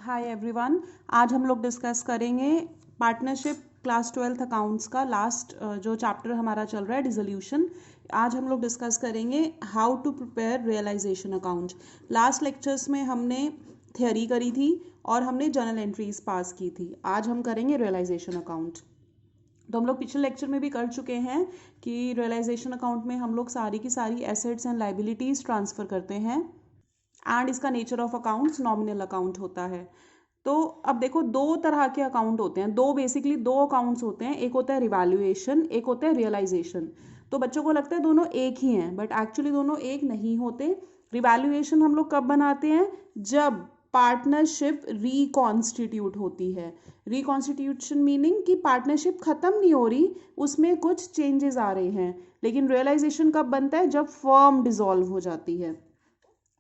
Hi everyone. आज हम लोग डिस्कस करेंगे पार्टनरशिप क्लास 12th अकाउंट्स का लास्ट जो चैप्टर हमारा चल रहा है डिसोल्यूशन। आज हम लोग डिस्कस करेंगे how to prepare realisation account. Last lectures में हमने थियोरी करी थी और हमने जर्नल एंट्रीज पास की थी। आज हम करेंगे रियलाइजेशन अकाउंट। तो हम लोग पिछले लेक्चर में भी कर चुके हैं कि रियलाइजेशन अकाउंट में हम लोग सारी की सारी एसेट्स एंड लाइबिलिटीज ट्रांसफर करते हैं एंड इसका nature of accounts nominal account होता है। तो अब देखो, दो तरह के अकाउंट होते हैं, बेसिकली दो अकाउंट्स होते हैं। एक होता है रिवैल्यूएशन, एक होता है रियलाइजेशन। तो बच्चों को लगता है दोनों एक ही हैं, बट एक्चुअली दोनों एक नहीं होते। रिवैल्यूएशन हम लोग कब बनाते हैं? जब पार्टनरशिप रिकॉन्स्टिट्यूट होती है। रिकॉन्स्टिट्यूशन मीनिंग कि पार्टनरशिप खत्म नहीं हो रही, उसमें कुछ चेंजेस आ रहे हैं। लेकिन रियलाइजेशन कब बनता है? जब फर्म डिसॉल्व हो जाती है।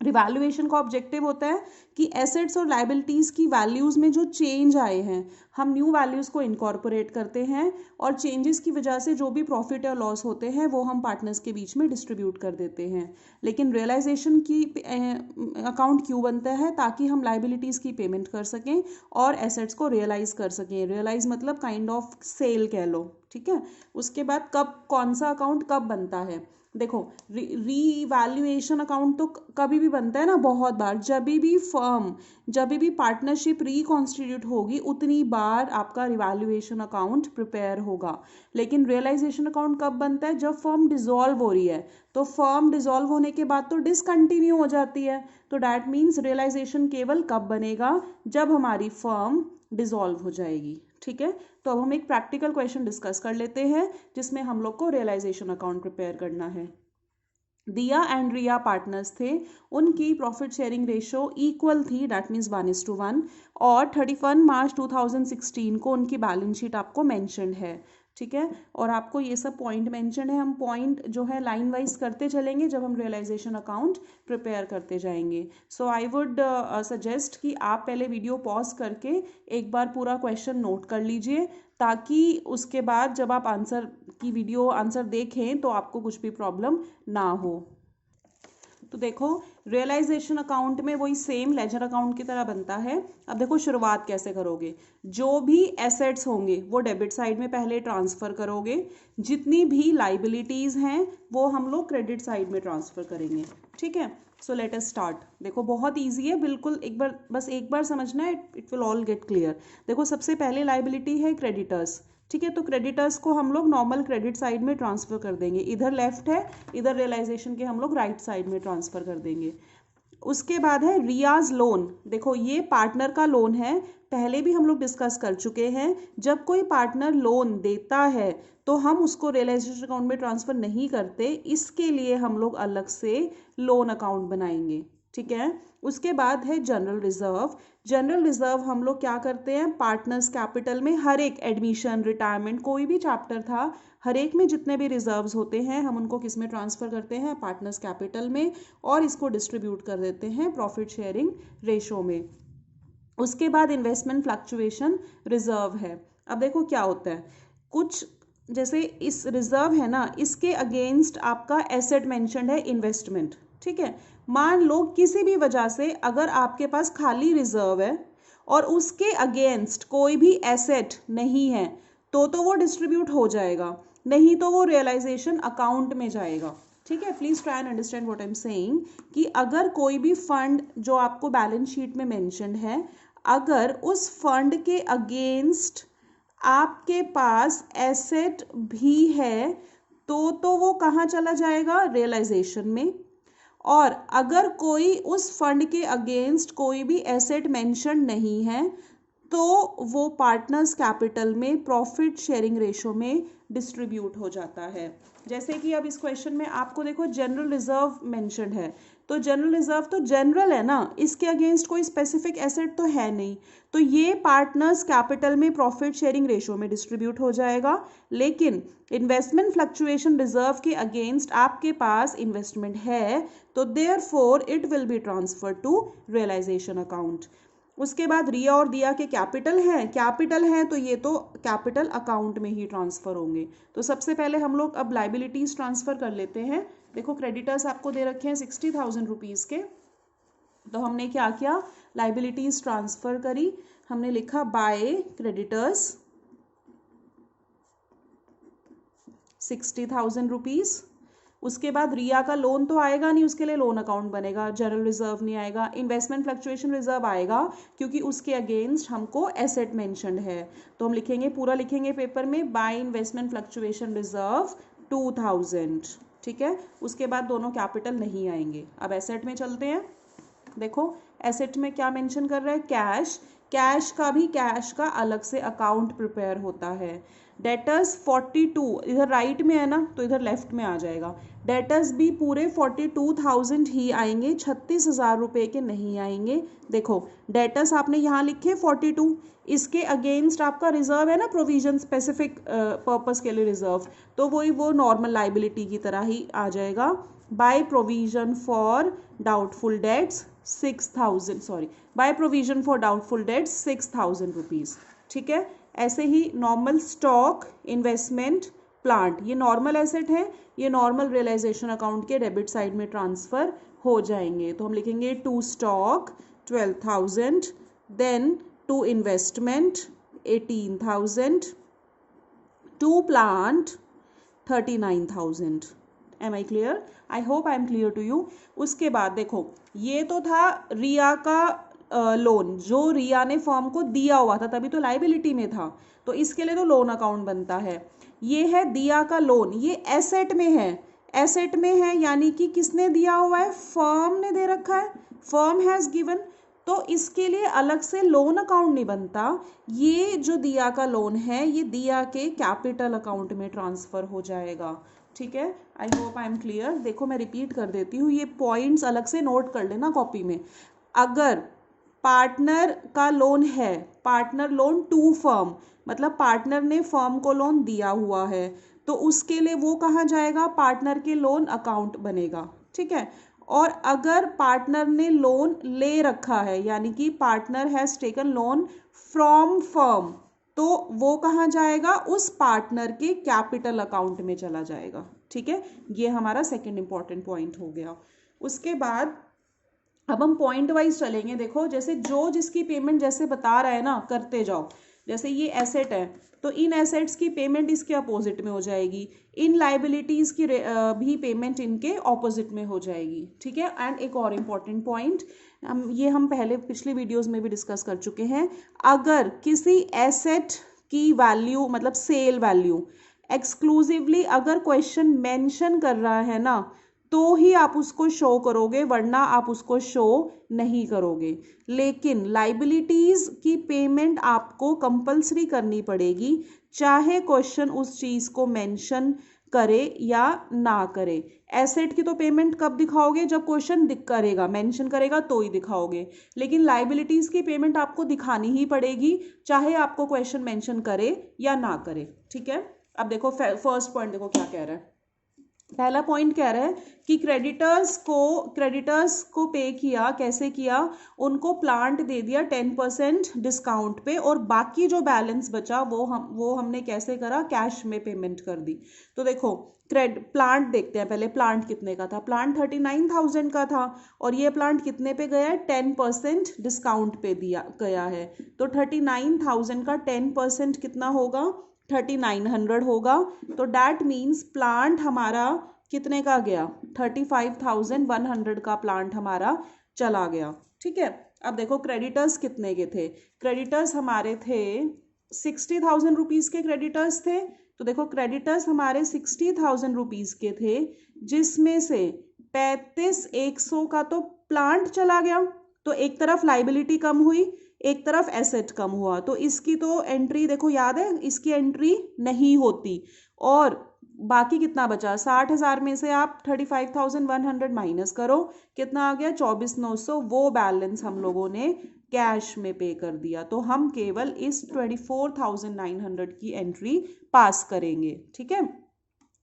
रिवैल्यूएशन का ऑब्जेक्टिव होता है कि एसेट्स और लाइबिलिटीज की वैल्यूज में जो चेंज आए हैं, हम न्यू वैल्यूज को इनकॉर्पोरेट करते हैं और चेंजेस की वजह से जो भी प्रॉफिट या लॉस होते हैं वो हम पार्टनर्स के बीच में डिस्ट्रीब्यूट कर देते हैं। लेकिन रियलाइजेशन की अकाउंट क्यों बनता है? ताकि हम लाइबिलिटीज की पेमेंट कर सकें और एसेट्स को रियलाइज कर सकें। रियलाइज मतलब काइंड ऑफ सेल कह लो, ठीक है। उसके बाद कब कौन सा अकाउंट कब बनता है? देखो, रीवैल्यूएशन अकाउंट तो कभी भी बनता है ना, बहुत बार। जब भी पार्टनरशिप रिकॉन्स्टिट्यूट होगी उतनी बार आपका रिवैल्यूएशन अकाउंट प्रिपेयर होगा। लेकिन रियलाइजेशन अकाउंट कब बनता है? जब फर्म डिसॉल्व हो रही है। तो फर्म डिसॉल्व होने के बाद तो डिसकंटिन्यू हो जाती है। तो डैट मीन्स रियलाइजेशन केवल कब बनेगा? जब हमारी फर्म डिसॉल्व हो जाएगी, ठीक है। तो अब हम एक प्रैक्टिकल क्वेश्चन डिस्कस कर लेते हैं जिसमें हम लोग को रियलाइजेशन अकाउंट प्रिपेयर करना है। दिया एंड रिया पार्टनर्स थे, उनकी प्रॉफिट शेयरिंग रेशो इक्वल थी, दैट मीन्स 1:1। और 31 मार्च 2016 को उनकी बैलेंस शीट आपको मेंशन है, ठीक है। और आपको ये सब पॉइंट मेंशन है, हम पॉइंट जो है लाइन वाइज करते चलेंगे जब हम रियलाइजेशन अकाउंट प्रिपेयर करते जाएंगे। सो आई वुड सजेस्ट कि आप पहले वीडियो पॉज करके एक बार पूरा क्वेश्चन नोट कर लीजिए, ताकि उसके बाद जब आप आंसर देखें तो आपको कुछ भी प्रॉब्लम ना हो। तो देखो, रियलाइजेशन अकाउंट में वही सेम लेजर अकाउंट की तरह बनता है। अब देखो शुरुआत कैसे करोगे। जो भी एसेट्स होंगे वो डेबिट साइड में पहले ट्रांसफर करोगे, जितनी भी लाइबिलिटीज हैं वो हम लोग क्रेडिट साइड में ट्रांसफर करेंगे, ठीक है। So let us start. देखो बहुत ईजी है, बिल्कुल एक बार समझना है, it will all get clear. देखो सबसे पहले लाइबिलिटी है क्रेडिटर्स, ठीक है। तो क्रेडिटर्स को हम लोग नॉर्मल क्रेडिट साइड में ट्रांसफर कर देंगे। इधर लेफ्ट है, इधर रियलाइजेशन के हम लोग राइट साइड में ट्रांसफर कर देंगे। उसके बाद है रियाज लोन। देखो ये पार्टनर का लोन है, पहले भी हम लोग डिस्कस कर चुके हैं। जब कोई पार्टनर लोन देता है तो हम उसको रियलाइजेशन अकाउंट में ट्रांसफर नहीं करते, इसके लिए हम लोग अलग से लोन अकाउंट बनाएंगे, ठीक है। उसके बाद है जनरल रिजर्व। जनरल रिजर्व हम लोग क्या करते हैं? पार्टनर्स कैपिटल में हर एक एडमिशन, रिटायरमेंट, कोई भी चैप्टर था, हर एक में जितने भी रिजर्व्स होते हैं हम उनको किस में ट्रांसफर करते हैं? पार्टनर्स कैपिटल में, और इसको डिस्ट्रीब्यूट कर देते हैं प्रॉफिट शेयरिंग रेशो में। उसके बाद इन्वेस्टमेंट फ्लक्चुएशन रिजर्व है। अब देखो क्या होता है, कुछ जैसे इस रिजर्व है ना, इसके अगेंस्ट आपका एसेट मेंशन्ड है इन्वेस्टमेंट, ठीक है। मान लो किसी भी वजह से अगर आपके पास खाली रिजर्व है और उसके अगेंस्ट कोई भी एसेट नहीं है तो वो डिस्ट्रीब्यूट हो जाएगा, नहीं तो वो रियलाइजेशन अकाउंट में जाएगा, ठीक है। Please try and understand what I am saying कि अगर कोई भी फंड जो आपको बैलेंस शीट में मेंशन्ड है, अगर उस फंड के अगेंस्ट आपके पास एसेट भी है तो वो कहाँ चला जाएगा? रियलाइजेशन में। और अगर कोई उस फंड के अगेंस्ट कोई भी एसेट मेंशन नहीं है तो वो पार्टनर्स कैपिटल में प्रॉफिट शेयरिंग रेशो में डिस्ट्रीब्यूट हो जाता है। जैसे कि अब इस क्वेश्चन में आपको देखो जनरल रिजर्व मेंशन्ड है, तो जनरल रिजर्व तो जनरल है ना, इसके अगेंस्ट कोई स्पेसिफिक एसेट तो है नहीं, तो ये पार्टनर्स कैपिटल में प्रॉफिट शेयरिंग रेशो में डिस्ट्रीब्यूट हो जाएगा। लेकिन इन्वेस्टमेंट फ्लक्चुएशन रिजर्व के अगेंस्ट आपके पास इन्वेस्टमेंट है, तो therefore it will be transfer to realisation account. उसके बाद रिया और दिया के कैपिटल हैं तो ये तो कैपिटल अकाउंट में ही ट्रांसफर होंगे। तो सबसे पहले हम लोग अब लाइबिलिटीज ट्रांसफर कर लेते हैं। देखो क्रेडिटर्स आपको दे रखे हैं 60,000 रुपीज़ के, तो हमने क्या किया? लाइबिलिटीज ट्रांसफर करी, हमने लिखा बाय क्रेडिटर्स 60,000 रुपीज़। उसके बाद रिया का लोन तो आएगा नहीं, उसके लिए लोन अकाउंट बनेगा, जनरल रिजर्व नहीं आएगा, इन्वेस्टमेंट फ्लक्चुएशन रिजर्व आएगा क्योंकि उसके अगेंस्ट हमको एसेट मेंशन्ड है। तो हम लिखेंगे, पूरा लिखेंगे पेपर में, बाय इन्वेस्टमेंट फ्लक्चुएशन रिजर्व 2000, ठीक है। उसके बाद दोनों कैपिटल नहीं आएंगे। अब एसेट में चलते हैं। देखो एसेट में क्या मेंशन कर रहा है, कैश। कैश का भी कैश का अलग से अकाउंट प्रिपेयर होता है। डेटर्स 42 इधर राइट में है ना, तो इधर लेफ्ट में आ जाएगा। डेटर्स भी पूरे 42,000 ही आएंगे, 36,000 रुपये के नहीं आएंगे। देखो डेटर्स आपने यहाँ लिखे 42, इसके अगेंस्ट आपका रिजर्व है ना, प्रोविजन स्पेसिफिक पर्पस के लिए रिजर्व, तो वही वो नॉर्मल लाइबिलिटी की तरह ही आ जाएगा। By provision for doubtful debts 6,000, by provision for doubtful debts 6,000 rupees, ठीक है। ऐसे ही नॉर्मल स्टॉक, इन्वेस्टमेंट, प्लांट, ये नॉर्मल एसेट है, ये नॉर्मल रियलाइजेशन अकाउंट के डेबिट साइड में ट्रांसफर हो जाएंगे। तो हम लिखेंगे to stock 12,000, then to investment 18,000, to plant 39,000। Am I clear? I hope I am clear to you. उसके बाद देखो ये तो था रिया का लोन, जो रिया ने फर्म को दिया हुआ था, तभी तो लाइबिलिटी में था, तो इसके लिए तो लोन अकाउंट बनता है। ये है दिया का लोन, ये एसेट में है, एसेट में है यानी कि किसने दिया हुआ है, फर्म ने दे रखा है, फर्म हैज़ गिवन, तो इसके लिए अलग से लोन अकाउंट नहीं बनता। ये जो दिया का लोन है ये दिया के कैपिटल अकाउंट में ट्रांसफर हो जाएगा, ठीक है। आई होप आई एम क्लियर। देखो मैं रिपीट कर देती हूँ, ये पॉइंट्स अलग से नोट कर लेना कॉपी में। अगर पार्टनर का लोन है, पार्टनर लोन टू फर्म, मतलब पार्टनर ने फर्म को लोन दिया हुआ है, तो उसके लिए वो कहाँ जाएगा, पार्टनर के लोन अकाउंट बनेगा, ठीक है। और अगर पार्टनर ने लोन ले रखा है, यानी कि partner has taken loan from firm, तो वो कहाँ जाएगा, उस पार्टनर के कैपिटल अकाउंट में चला जाएगा, ठीक है। ये हमारा सेकंड इंपॉर्टेंट पॉइंट हो गया। उसके बाद अब हम पॉइंट वाइज चलेंगे। देखो जैसे जो जिसकी पेमेंट जैसे बता रहा है ना, करते जाओ। जैसे ये एसेट है तो इन एसेट्स की पेमेंट इसके अपोजिट में हो जाएगी, इन लाइबिलिटीज़ की भी पेमेंट इनके ऑपोजिट में हो जाएगी, ठीक है। एंड एक और इम्पॉर्टेंट पॉइंट, हम पहले पिछली वीडियोस में भी डिस्कस कर चुके हैं, अगर किसी एसेट की वैल्यू मतलब सेल वैल्यू एक्सक्लूसिवली अगर क्वेश्चन मेंशन कर रहा है ना, तो ही आप उसको शो करोगे, वरना आप उसको शो नहीं करोगे। लेकिन लाइबिलिटीज की पेमेंट आपको कंपलसरी करनी पड़ेगी, चाहे क्वेश्चन उस चीज को मेंशन करे या ना करे। एसेट की तो पेमेंट कब दिखाओगे, जब क्वेश्चन करेगा, मेंशन करेगा तो ही दिखाओगे। लेकिन लाइबिलिटीज की पेमेंट आपको दिखानी ही पड़ेगी, चाहे आपको क्वेश्चन मेंशन करे या ना करे, ठीक है। अब देखो फर्स्ट पॉइंट देखो क्या कह रहा है। पहला पॉइंट कह रहा है कि क्रेडिटर्स को पे किया, कैसे किया, उनको प्लांट दे दिया 10% डिस्काउंट पे, और बाकी जो बैलेंस बचा वो हमने कैसे करा, कैश में पेमेंट कर दी। तो देखो प्लांट देखते हैं पहले, प्लांट कितने का था, प्लांट 39,000 का था, और ये प्लांट कितने पे गया है, 10% डिस्काउंट पे दिया गया है। तो 39,000 का 10% कितना होगा, 3900 होगा। तो डैट मीन्स प्लांट हमारा कितने का गया, 35,100 का प्लांट हमारा चला गया, ठीक है। अब देखो क्रेडिटर्स कितने के थे, क्रेडिटर्स हमारे थे 60,000 रुपीज़ के क्रेडिटर्स थे। तो देखो क्रेडिटर्स हमारे 60,000 रुपीज़ के थे, जिसमें से 35,100 का तो प्लांट चला गया, तो एक तरफ लाइबिलिटी कम हुई, एक तरफ एसेट कम हुआ, तो इसकी तो एंट्री देखो याद है, इसकी एंट्री नहीं होती। और बाकी कितना बचा, 60,000 में से आप 35,100 माइनस करो, कितना आ गया 24,900, वो बैलेंस हम लोगों ने कैश में पे कर दिया। तो हम केवल इस 24,900 की एंट्री पास करेंगे, ठीक है।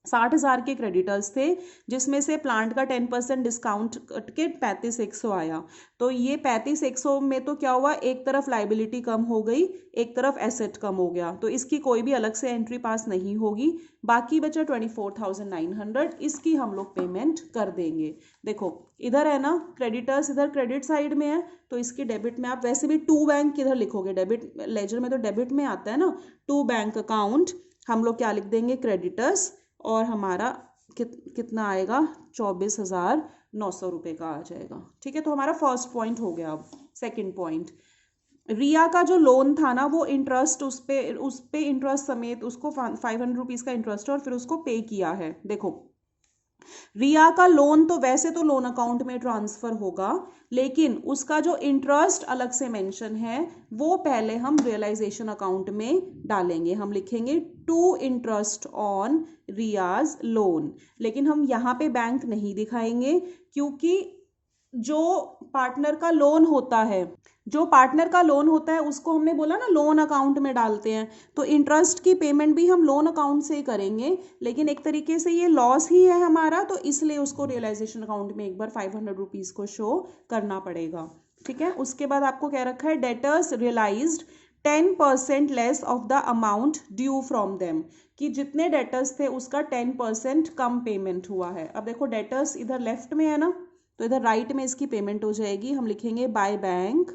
60,000 के क्रेडिटर्स थे, जिसमें से प्लांट का 10% डिस्काउंट कट के 35,100 आया। तो ये 35,100 में तो क्या हुआ, एक तरफ लाइबिलिटी कम हो गई, एक तरफ एसेट कम हो गया, तो इसकी कोई भी अलग से एंट्री पास नहीं होगी। बाकी बचा 24,900, इसकी हम लोग पेमेंट कर देंगे। देखो इधर है ना क्रेडिटर्स, इधर क्रेडिट साइड में है, तो इसकी डेबिट में आप वैसे भी टू बैंक किधर लिखोगे, डेबिट लेजर में तो डेबिट में आता है ना, टू बैंक अकाउंट हम लोग क्या लिख देंगे, क्रेडिटर्स, और हमारा कितना आएगा, 24,900 रुपये का आ जाएगा। ठीक है, तो हमारा फर्स्ट पॉइंट हो गया। अब सेकंड पॉइंट, रिया का जो लोन था ना, वो इंटरेस्ट उस पे इंटरेस्ट समेत उसको 500 रुपीज़ का इंटरेस्ट है और फिर उसको पे किया है। देखो रिया का लोन तो वैसे तो लोन अकाउंट में ट्रांसफर होगा, लेकिन उसका जो इंटरेस्ट अलग से मेंशन है वो पहले हम रियलाइजेशन अकाउंट में डालेंगे। हम लिखेंगे to interest on Riyaz loan, लेकिन हम यहाँ पे बैंक नहीं दिखाएंगे, क्योंकि जो पार्टनर का लोन होता है उसको हमने बोला ना लोन अकाउंट में डालते हैं, तो इंटरेस्ट की पेमेंट भी हम लोन अकाउंट से ही करेंगे, लेकिन एक तरीके से ये लॉस ही है हमारा, तो इसलिए उसको रियलाइजेशन अकाउंट में एक बार 500 रुपीज़ को शो करना पड़ेगा। ठीक है, उसके बाद आपको क्या रखा है, debtors realised 10% less of the amount due from them, कि जितने डेटर्स थे उसका 10% कम पेमेंट हुआ है। अब देखो डेटर्स इधर लेफ्ट में है ना, तो इधर राइट में इसकी पेमेंट हो जाएगी। हम लिखेंगे बाय बैंक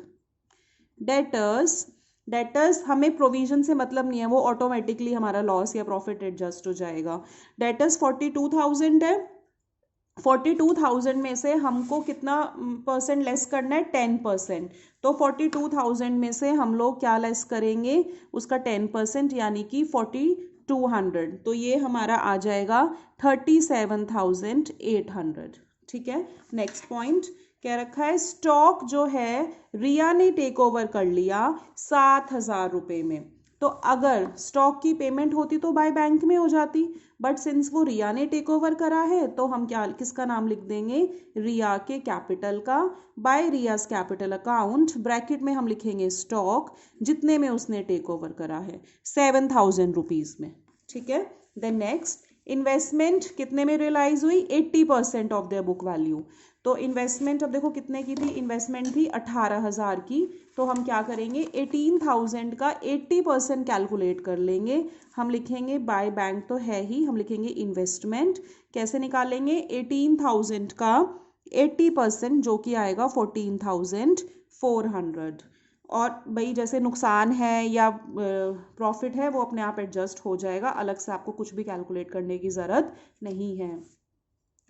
डेटर्स हमें प्रोविजन से मतलब नहीं है, वो ऑटोमेटिकली हमारा लॉस या प्रॉफिट एडजस्ट हो जाएगा। डेटर्स 42,000 है, 42,000 में से हमको कितना परसेंट लेस करना है, 10%। तो 42,000 में से हम लोग क्या लेस करेंगे, उसका 10%, यानी कि 4,200, तो ये हमारा आ जाएगा 37,800। ठीक है, नेक्स्ट पॉइंट क्या रखा है, स्टॉक जो है रिया ने टेक ओवर कर लिया 7,000 रुपये में, तो अगर स्टॉक की पेमेंट होती तो बाय बैंक में हो जाती, बट सिंस वो रिया ने टेक ओवर करा है तो हम किसका नाम लिख देंगे, रिया के कैपिटल का, बाय रियाज कैपिटल अकाउंट, ब्रैकेट में हम लिखेंगे स्टॉक, जितने में उसने टेक ओवर करा है 7,000 रुपीज़ में। ठीक है, देन नेक्स्ट, इन्वेस्टमेंट कितने में रियलाइज हुई, 80% ऑफ देयर बुक वैल्यू। तो इन्वेस्टमेंट अब देखो कितने की थी, इन्वेस्टमेंट थी 18,000 की, तो हम क्या करेंगे 18,000 का 80% कैलकुलेट कर लेंगे। हम लिखेंगे बाय बैंक तो है ही, हम लिखेंगे इन्वेस्टमेंट, कैसे निकालेंगे 18,000 का 80% जो कि आएगा 14,400। और भाई जैसे नुकसान है या प्रॉफिट है वो अपने आप एडजस्ट हो जाएगा, अलग से आपको कुछ भी कैलकुलेट करने की ज़रूरत नहीं है।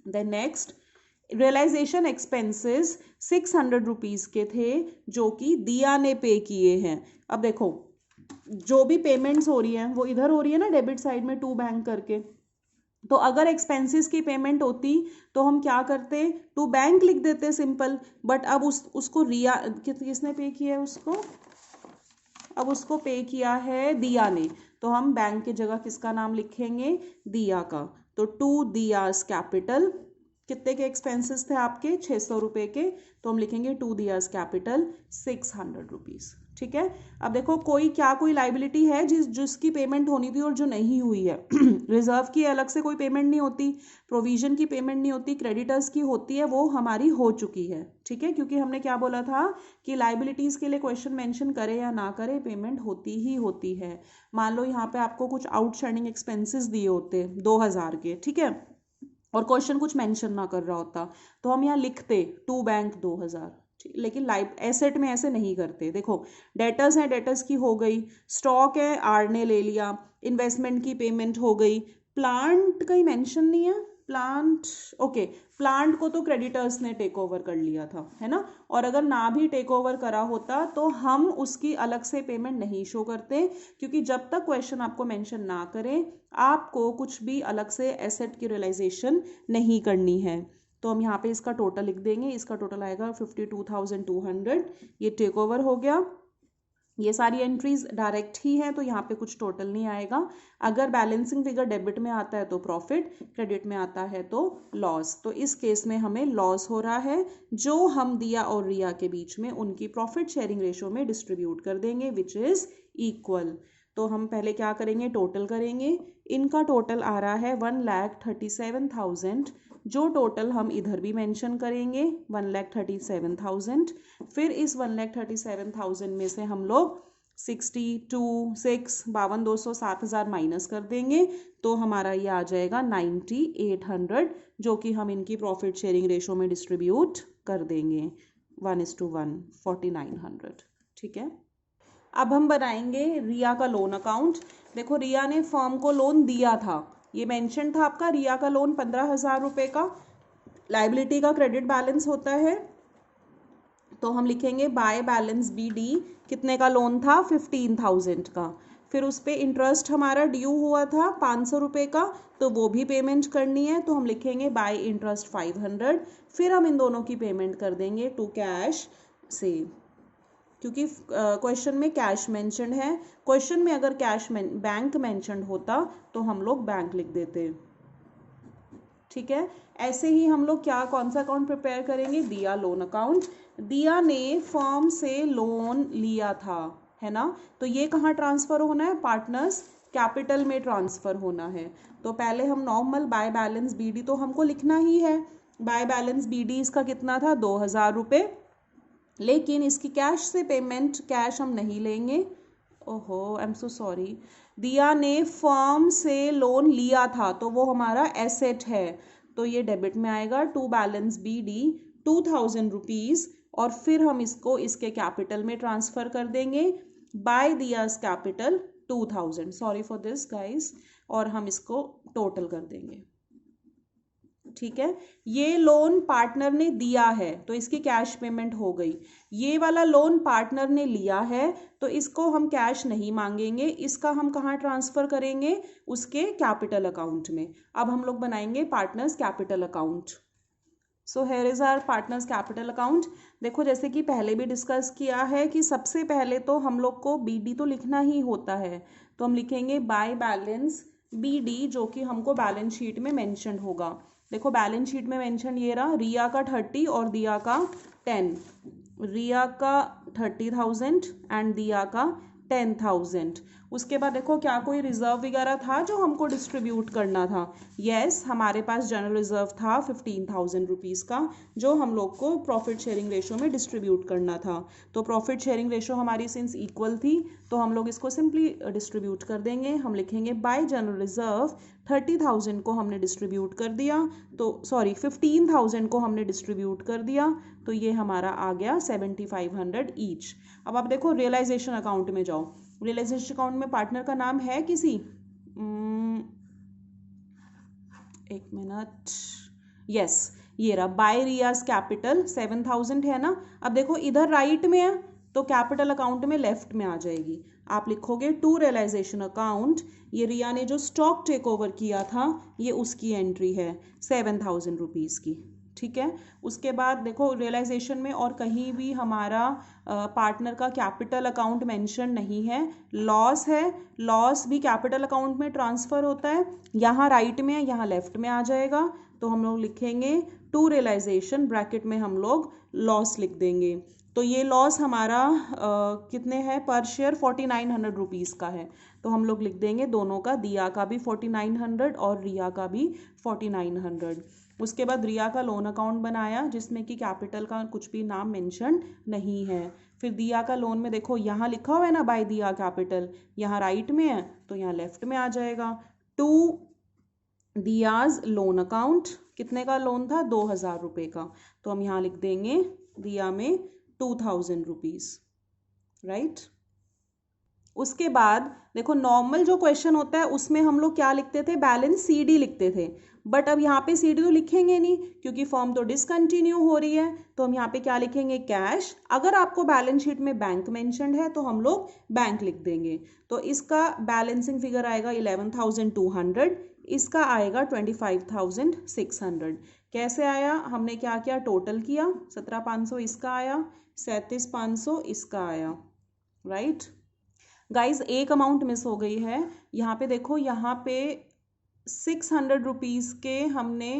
Then next, realisation expenses 600 rupees के थे जो कि दिया ने पे किए हैं। अब देखो जो भी पेमेंट्स हो रही हैं वो इधर हो रही है ना डेबिट साइड में टू बैंक करके, तो अगर एक्सपेंसेस की पेमेंट होती तो हम क्या करते, टू बैंक लिख देते सिंपल, बट अब उसको रिया किसने पे किया है, अब उसको पे किया है दिया ने, तो हम बैंक की जगह किसका नाम लिखेंगे, दिया का। तो टू दियास कैपिटल, कितने के एक्सपेंसेस थे आपके 600 रुपये के, तो हम लिखेंगे टू दियास कैपिटल 600 रुपीज़। ठीक है, अब देखो कोई लाइबिलिटी है जिसकी पेमेंट होनी थी और जो नहीं हुई है। रिजर्व की अलग से कोई पेमेंट नहीं होती, प्रोविजन की पेमेंट नहीं होती, क्रेडिटर्स की होती है, वो हमारी हो चुकी है। ठीक है, क्योंकि हमने क्या बोला था कि लाइबिलिटीज़ के लिए क्वेश्चन मेंशन करे या ना करे पेमेंट होती ही होती है। मान लो यहाँ पे आपको कुछ आउटस्टैंडिंग एक्सपेंसेस दिए होते 2,000 के, ठीक है, और क्वेश्चन कुछ मेंशन ना कर रहा होता, तो हम यहाँ लिखते टू बैंक 2,000, लेकिन लाइव एसेट में ऐसे नहीं करते। देखो डेटर्स हैं, डेटर्स की हो गई, स्टॉक है आर ने ले लिया, इन्वेस्टमेंट की पेमेंट हो गई, प्लांट कहीं मेंशन नहीं है, प्लांट ओके, प्लांट को तो क्रेडिटर्स ने टेक ओवर कर लिया था, है ना, और अगर ना भी टेक ओवर करा होता तो हम उसकी अलग से पेमेंट नहीं शो करते, क्योंकि जब तक क्वेश्चन आपको मेंशन ना करें आपको कुछ भी अलग से एसेट की रियलाइजेशन नहीं करनी है। तो हम यहाँ पे इसका टोटल लिख देंगे, इसका टोटल आएगा 52,200, ये टेक ओवर हो गया। ये सारी एंट्रीज डायरेक्ट ही हैं तो यहाँ पे कुछ टोटल नहीं आएगा। अगर बैलेंसिंग फिगर डेबिट में आता है तो प्रॉफिट, क्रेडिट में आता है तो लॉस, तो इस केस में हमें लॉस हो रहा है, जो हम दिया और रिया के बीच में उनकी प्रॉफिट शेयरिंग रेशो में डिस्ट्रीब्यूट कर देंगे, विच इज इक्वल। तो हम पहले क्या करेंगे, टोटल करेंगे, इनका टोटल आ रहा है 1,37,000, जो टोटल हम इधर भी मेंशन करेंगे 1,37,000। फिर इस 1,37,000 में से हम लोग 62, 6, 52, 200, 7,000 माइनस कर देंगे, तो हमारा ये आ जाएगा 9,800, जो कि हम इनकी प्रॉफिट शेयरिंग रेशो में डिस्ट्रीब्यूट कर देंगे 1:1, 4,900। ठीक है, अब हम बनाएंगे रिया का लोन अकाउंट। देखो रिया ने फर्म को लोन दिया था, ये मेंशन था आपका, रिया का लोन 15,000 रुपये का लाइबिलिटी का क्रेडिट बैलेंस होता है। तो हम लिखेंगे बाय बैलेंस BD, कितने का लोन था, 15,000 का। फिर उस पर इंटरेस्ट हमारा ड्यू हुआ था 500 रुपये का, तो वो भी पेमेंट करनी है, तो हम लिखेंगे बाय इंटरेस्ट 500। फिर हम इन दोनों की पेमेंट कर देंगे टू कैश से, क्योंकि क्वेश्चन में कैश मेंशन है। क्वेश्चन में अगर बैंक मेंशन होता तो हम लोग बैंक लिख देते। ठीक है, ऐसे ही हम लोग कौन सा अकाउंट प्रिपेयर करेंगे, दिया लोन अकाउंट। दिया ने फर्म से लोन लिया था, है ना, तो ये कहाँ ट्रांसफर होना है, पार्टनर्स कैपिटल में ट्रांसफर होना है। तो पहले हम नॉर्मल बाय बैलेंस BD तो हमको लिखना ही है। बाय बैलेंस BD इसका कितना था, 2,000 रुपये, लेकिन इसकी कैश से पेमेंट, कैश हम नहीं लेंगे। ओहो, आई एम सो सॉरी, दिया ने फर्म से लोन लिया था, तो वो हमारा एसेट है, तो ये डेबिट में आएगा। टू बैलेंस BD 2,000 रुपीज़, और फिर हम इसको इसके कैपिटल में ट्रांसफ़र कर देंगे बाय दियाज capital 2,000, sorry for this guys, और हम इसको टोटल कर देंगे। ठीक है, ये लोन पार्टनर ने दिया है तो इसकी कैश पेमेंट हो गई। ये वाला लोन पार्टनर ने लिया है तो इसको हम कैश नहीं मांगेंगे, इसका हम कहाँ ट्रांसफर करेंगे, उसके कैपिटल अकाउंट में। अब हम लोग बनाएंगे partners capital account. So here is our partners capital account. देखो जैसे कि पहले भी डिस्कस किया है कि सबसे पहले तो हम लोग को BD तो लिखना ही होता है, तो हम लिखेंगे बाय बैलेंस BD, जो कि हमको बैलेंस शीट में मेंशन होगा। देखो बैलेंस शीट में मेंशन ये रहा, रिया का 30 और दिया का 10, रिया का 30,000 एंड दिया का 10,000। उसके बाद देखो क्या कोई रिजर्व वगैरह था जो हमको डिस्ट्रीब्यूट करना था, यस हमारे पास जनरल रिजर्व था 15,000 रुपीज़ का, जो हम लोग को प्रॉफिट शेयरिंग रेशो में डिस्ट्रीब्यूट करना था। तो प्रॉफिट शेयरिंग रेशो हमारी सिंस इक्वल थी तो हम लोग इसको सिंपली डिस्ट्रीब्यूट कर देंगे। हम लिखेंगे बाय जनरल रिजर्व 30,000 को हमने डिस्ट्रीब्यूट कर दिया, तो सॉरी 15,000 को हमने डिस्ट्रीब्यूट कर दिया, तो ये हमारा आ गया 7,500 ईच। अब आप देखो रियलाइजेशन अकाउंट में जाओ, रियलाइजेशन अकाउंट में पार्टनर का नाम है किसी, एक मिनट, यस ये रहा, बाय रियाज कैपिटल 7,000 है ना। अब देखो इधर राइट में है तो कैपिटल अकाउंट में लेफ्ट में आ जाएगी, आप लिखोगे टू रियलाइजेशन अकाउंट। ये रिया ने जो स्टॉक टेक ओवर किया था ये उसकी एंट्री है 7,000 रुपीज़ की। ठीक है, उसके बाद देखो रियलाइजेशन में और कहीं भी हमारा पार्टनर का कैपिटल अकाउंट मेंशन नहीं है, लॉस है, लॉस भी कैपिटल अकाउंट में ट्रांसफ़र होता है, यहाँ राइट में है यहाँ लेफ्ट में आ जाएगा, तो हम लोग लिखेंगे टू रियलाइजेशन, ब्रैकेट में हम लोग लॉस लिख देंगे। तो ये लॉस हमारा कितने है पर शेयर 4,900 रुपीज़ का है, तो हम लोग लिख देंगे दोनों का, दिया का भी 4,900 और रिया का भी 4,900। उसके बाद रिया का लोन अकाउंट बनाया जिसमें कि कैपिटल का कुछ भी नाम मेंशन नहीं है। फिर दिया का लोन में देखो यहाँ लिखा हुआ है ना बाय दिया कैपिटल, यहाँ राइट में है तो यहाँ लेफ्ट में आ जाएगा। टू दियाज लोन अकाउंट, कितने का लोन था, 2,000 रुपये का, तो हम यहाँ लिख देंगे दिया में 2,000 रुपीज़, राइट। उसके बाद देखो नॉर्मल जो क्वेश्चन होता है उसमें हम लोग क्या लिखते थे, बैलेंस CD लिखते थे, बट अब यहाँ पे CD तो लिखेंगे नहीं क्योंकि फॉर्म तो डिसकंटिन्यू हो रही है, तो हम यहाँ पे क्या लिखेंगे, कैश। अगर आपको बैलेंस शीट में बैंक मेंशन्ड है तो हम लोग बैंक लिख देंगे। तो इसका बैलेंसिंग फिगर आएगा 11,200, इसका आएगा 25,600। कैसे आया, हमने क्या किया, टोटल किया, 17,500 इसका आया, 37,500 इसका आया, राइट। गाइज एक अमाउंट मिस हो गई है, यहाँ पे देखो, यहाँ पे 600 रुपीज़ के हमने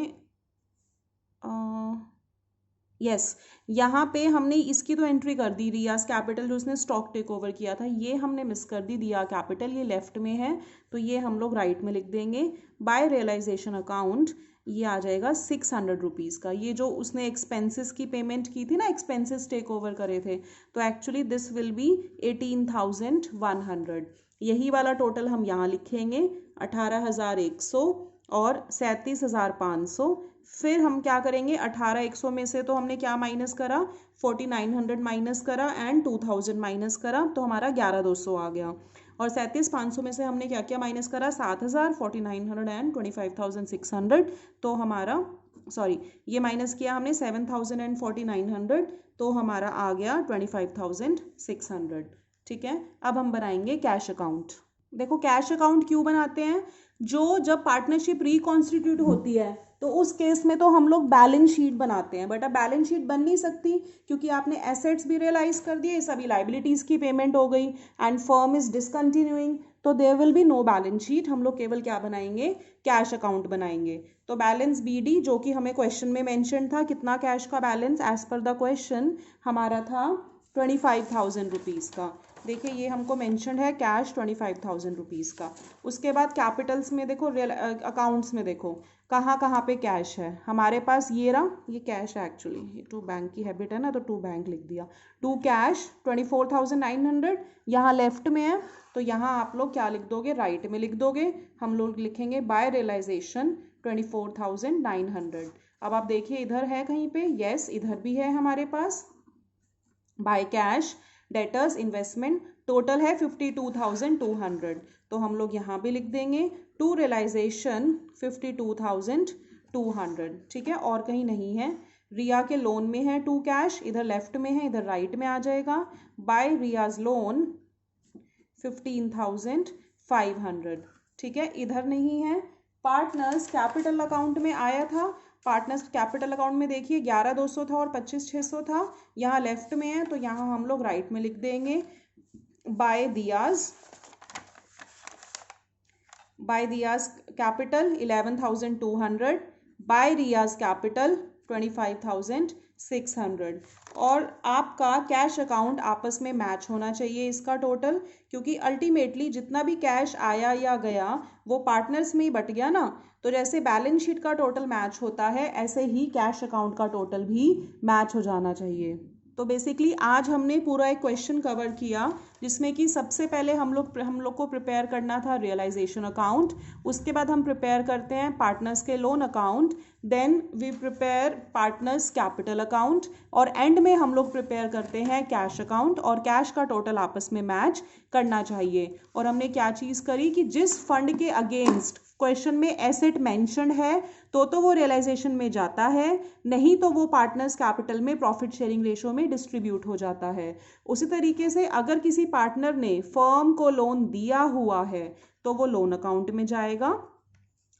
यस यहाँ पे हमने इसकी तो एंट्री कर दी, रियाज कैपिटल जो उसने स्टॉक टेक ओवर किया था, ये हमने मिस कर दी, दिया कैपिटल ये लेफ्ट में है तो ये हम लोग राइट में लिख देंगे। बाय रियलाइजेशन अकाउंट ये आ जाएगा 600 रुपीज़ का। ये जो उसने एक्सपेंसेस की पेमेंट की थी ना, एक्सपेंसेस टेक ओवर करे थे, तो एक्चुअली दिस विल बी 18,100। यही वाला टोटल हम यहाँ लिखेंगे 18,100 और 37,500। फिर हम क्या करेंगे, 18,100 में से तो हमने क्या माइनस करा, 4,900 माइनस करा एंड 2,000 माइनस करा, तो हमारा 11,200 आ गया। और 37,500 में से हमने क्या क्या माइनस करा, 7,000, 4,900 एंड 25,600, तो हमारा सॉरी ये माइनस किया हमने 7,000 एंड 4,900, तो हमारा आ गया 25,600। ठीक है, अब हम बनाएंगे कैश अकाउंट। देखो कैश अकाउंट क्यों बनाते हैं, जब पार्टनरशिप रिकॉन्स्टिट्यूट होती है तो उस केस में तो हम लोग बैलेंस शीट बनाते हैं, बट अब बैलेंस शीट बन नहीं सकती क्योंकि आपने एसेट्स भी रियलाइज कर दिए, सभी लाइबिलिटीज की पेमेंट हो गई एंड फर्म इज डिसकंटिन्यूइंग, तो there will be no balance sheet. हम लोग केवल क्या बनाएंगे, कैश अकाउंट बनाएंगे। तो बैलेंस BD जो कि हमें क्वेश्चन में मेंशन था, कितना कैश का balance as per the question हमारा था 25,000 रुपीज़ का। देखिए ये हमको मेंशन है कैश 25,000 रुपीज़ का। उसके बाद कैपिटल्स में देखो, अकाउंट्स में देखो कहाँ कहाँ पे कैश है हमारे पास, ये रहा, ये कैश है एक्चुअली, ये टू बैंक की हैबिट है ना तो टू बैंक लिख दिया। टू कैश 24,900 यहाँ लेफ्ट में है, तो यहाँ आप लोग क्या लिख दोगे, राइट में लिख दोगे। हम लोग लिखेंगे बाय रियलाइजेशन 24,900। अब आप देखिए इधर है कहीं पे, यस इधर भी है हमारे पास। By cash debtors investment total है 52,200, तो हम लोग यहाँ भी लिख देंगे टू रियलाइजेशन 52,200। ठीक है, और कहीं नहीं है। रिया के लोन में है टू कैश, इधर लेफ्ट में है, इधर राइट में आ जाएगा। बाय रियाज लोन 15,500। ठीक है, इधर नहीं है। पार्टनर्स कैपिटल अकाउंट में आया था, पार्टनर्स कैपिटल अकाउंट में देखिए 11,200 था और 25,600 था, यहाँ लेफ्ट में है तो यहाँ हम लोग राइट में लिख देंगे बाय दियाज कैपिटल 11,200, बाय रियाज कैपिटल 25,600। और आपका कैश अकाउंट आपस में मैच होना चाहिए इसका टोटल, क्योंकि अल्टीमेटली जितना भी कैश आया या गया वो पार्टनर्स में ही बट गया ना, तो जैसे बैलेंस शीट का टोटल मैच होता है ऐसे ही कैश अकाउंट का टोटल भी मैच हो जाना चाहिए। तो बेसिकली आज हमने पूरा एक क्वेश्चन कवर किया जिसमें कि सबसे पहले हम लोग को प्रिपेयर करना था रियलाइजेशन अकाउंट, उसके बाद हम प्रिपेयर करते हैं पार्टनर्स के loan account, then we prepare partners capital account, और एंड में हम लोग प्रिपेयर करते हैं कैश अकाउंट, और कैश का टोटल आपस में मैच करना चाहिए। और हमने क्या चीज़ करी कि जिस फंड के अगेंस्ट क्वेश्चन में एसेट मेंशन्ड है तो वो रियलाइजेशन में जाता है, नहीं तो वो पार्टनर्स कैपिटल में प्रॉफिट शेयरिंग रेशो में डिस्ट्रीब्यूट हो जाता है। उसी तरीके से अगर किसी पार्टनर ने फर्म को लोन दिया हुआ है तो वो लोन अकाउंट में जाएगा,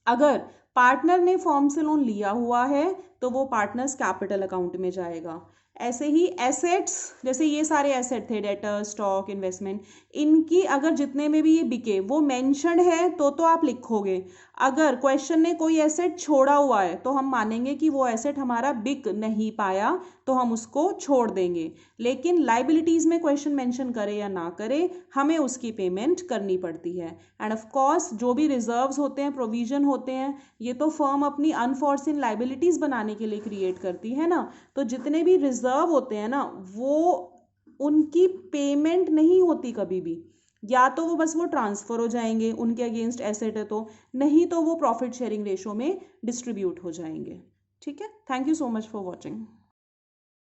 अगर पार्टनर ने फर्म से लोन लिया हुआ है तो वो पार्टनर्स कैपिटल अकाउंट में जाएगा। ऐसे ही एसेट्स, जैसे ये सारे एसेट थे डेटर स्टॉक इन्वेस्टमेंट, इनकी अगर जितने में भी ये बिके वो मेंशन्ड है तो आप लिखोगे। अगर क्वेश्चन ने कोई एसेट छोड़ा हुआ है तो हम मानेंगे कि वो एसेट हमारा बिक नहीं पाया तो हम उसको छोड़ देंगे, लेकिन लाइबिलिटीज में क्वेश्चन मेंशन करे या ना करे हमें उसकी पेमेंट करनी पड़ती है। एंड ऑफ कोर्स जो भी रिजर्व्स होते हैं, प्रोविजन होते हैं, ये तो फर्म अपनी अनफॉर्सिन लाइबिलिटीज बनाने के लिए क्रिएट करती है ना, तो जितने भी रिजर्व होते हैं ना वो उनकी पेमेंट नहीं होती कभी भी, या तो वो बस वो ट्रांसफर हो जाएंगे उनके अगेंस्ट एसेट है तो, नहीं तो वो प्रॉफिट शेयरिंग रेशो में डिस्ट्रीब्यूट हो जाएंगे। ठीक है, thank you so much for watching.